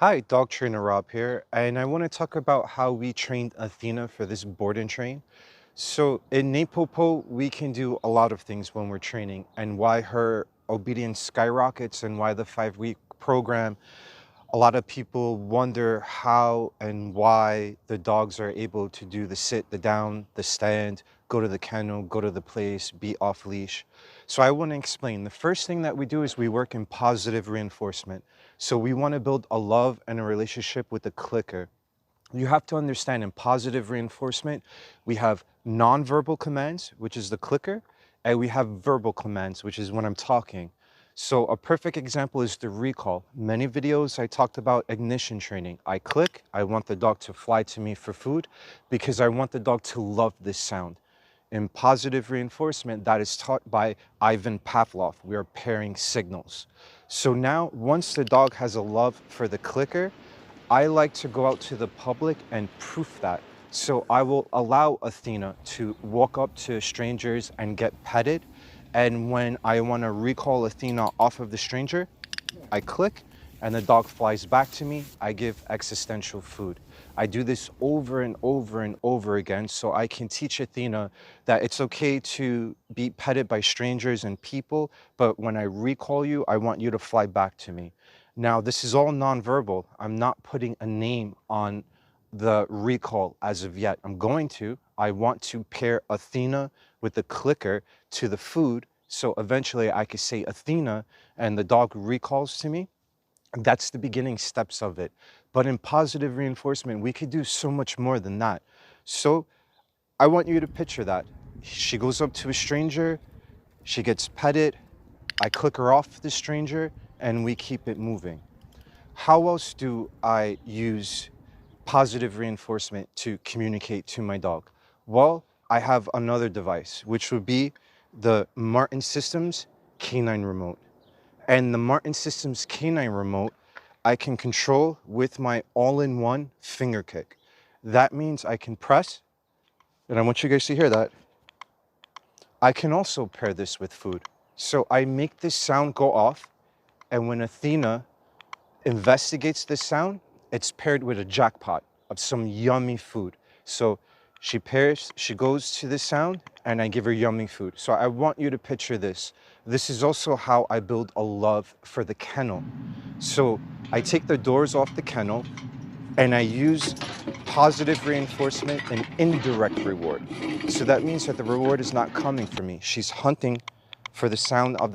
Hi, dog trainer Rob here, and I want to talk about how we trained Athena for this board and train. So in NePoPo, we can do a lot of things when we're training, and why her obedience skyrockets and why the 5-week program. A lot of people wonder how and why the dogs are able to do the sit, the down, the stand, go to the kennel, go to the place, be off leash. So I want to explain. The first thing that we do is we work in positive reinforcement. So we want to build a love and a relationship with the clicker. You have to understand in positive reinforcement, we have nonverbal commands, which is the clicker, and we have verbal commands, which is when I'm talking. So a perfect example is the recall. Many videos I talked about ignition training. I click, I want the dog to fly to me for food because I want the dog to love this sound. In positive reinforcement, that is taught by Ivan Pavlov. We are pairing signals. So now, once the dog has a love for the clicker, I like to go out to the public and proof that. So I will allow Athena to walk up to strangers and get petted. And when I want to recall Athena off of the stranger, I click and the dog flies back to me. I give existential food. I do this over and over and over again so I can teach Athena that it's okay to be petted by strangers and people, but when I recall you, I want you to fly back to me. Now, this is all nonverbal. I'm not putting a name on the recall as of yet. I'm going to. I want to pair Athena with the clicker to the food. So eventually I could say Athena and the dog recalls to me. That's the beginning steps of it. But in positive reinforcement, we could do so much more than that. So I want you to picture that. She goes up to a stranger, she gets petted, I click her off the stranger, and we keep it moving. How else do I use positive reinforcement to communicate to my dog? Well, I have another device, which would be the Martin Systems Canine Remote. And the Martin Systems Canine Remote, I can control with my all-in-one finger kick. That means I can press, and I want you guys to hear that. I can also pair this with food. So I make this sound go off, and when Athena investigates this sound, it's paired with a jackpot of some yummy food. So she goes to this sound, and I give her yummy food. So I want you to picture this. This is also how I build a love for the kennel. So I take the doors off the kennel, and I use positive reinforcement and indirect reward. So that means that the reward is not coming from me. She's hunting for the sound of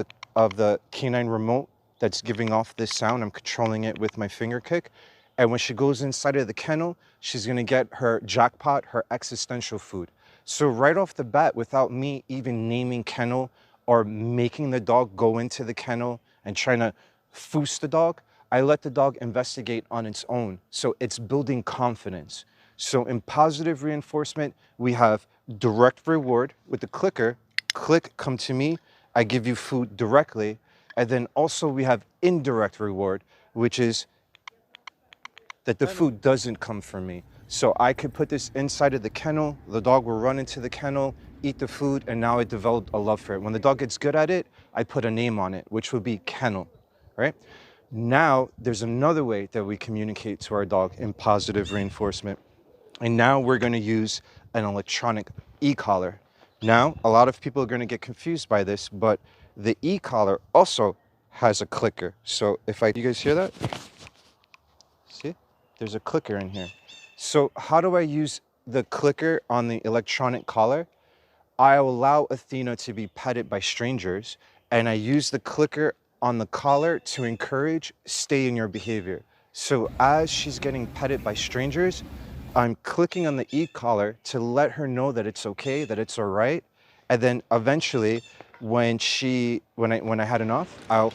the canine remote that's giving off this sound. I'm controlling it with my finger kick. And when she goes inside of the kennel, she's gonna get her jackpot, her existential food. So right off the bat, without me even naming kennel or making the dog go into the kennel and trying to foos the dog, I let the dog investigate on its own. So it's building confidence. So in positive reinforcement, we have direct reward with the clicker. Click, come to me. I give you food directly. And then also we have indirect reward, which is that the food doesn't come from me. So I could put this inside of the kennel. The dog will run into the kennel, eat the food, and now I developed a love for it. When the dog gets good at it, I put a name on it, which would be kennel, right? Now, there's another way that we communicate to our dog in positive reinforcement. And now we're going to use an electronic e-collar. Now, a lot of people are going to get confused by this, but the e-collar also has a clicker. So you guys hear that? See, there's a clicker in here. So how do I use the clicker on the electronic collar? I allow Athena to be petted by strangers, and I use the clicker on the collar to encourage stay in your behavior. So as she's getting petted by strangers, I'm clicking on the e-collar to let her know that it's okay, that it's all right. And then eventually, when I had enough, I'll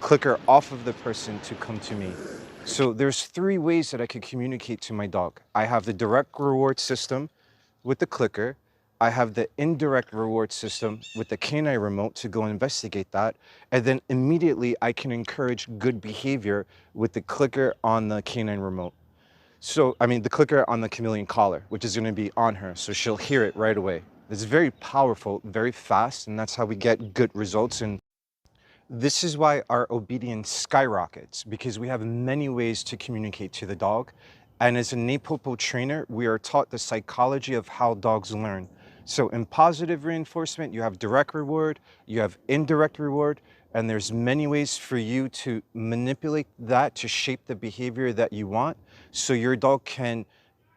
click her off of the person to come to me. So there's 3 ways that I could communicate to my dog. I have the direct reward system with the clicker. I have the indirect reward system with the canine remote to go investigate that. And then immediately I can encourage good behavior with the clicker on the canine remote. So, I mean, the clicker on the Chameleon collar, which is gonna be on her, so she'll hear it right away. It's very powerful, very fast, and that's how we get good results. And This is why our obedience skyrockets, because we have many ways to communicate to the dog. And as a NePoPo trainer, we are taught the psychology of how dogs learn. So in positive reinforcement, you have direct reward, you have indirect reward, and there's many ways for you to manipulate that to shape the behavior that you want so your dog can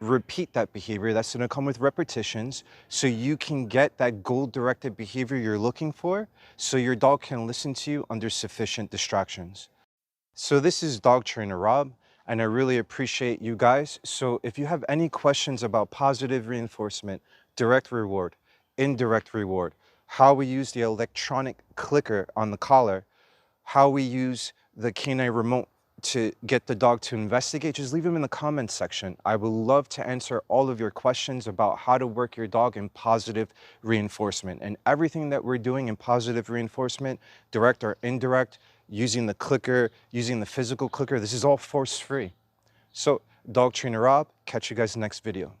repeat that behavior. That's going to come with repetitions so you can get that goal-directed behavior you're looking for so your dog can listen to you under sufficient distractions. So this is dog trainer Rob, and I really appreciate you guys. So if you have any questions about positive reinforcement, direct reward, indirect reward, how we use the electronic clicker on the collar, how we use the canine remote to get the dog to investigate, just leave them in the comments section. I would love to answer all of your questions about how to work your dog in positive reinforcement. And everything that we're doing in positive reinforcement, direct or indirect, using the clicker, using the physical clicker, this is all force-free. So, Dog Trainer Rob, catch you guys next video.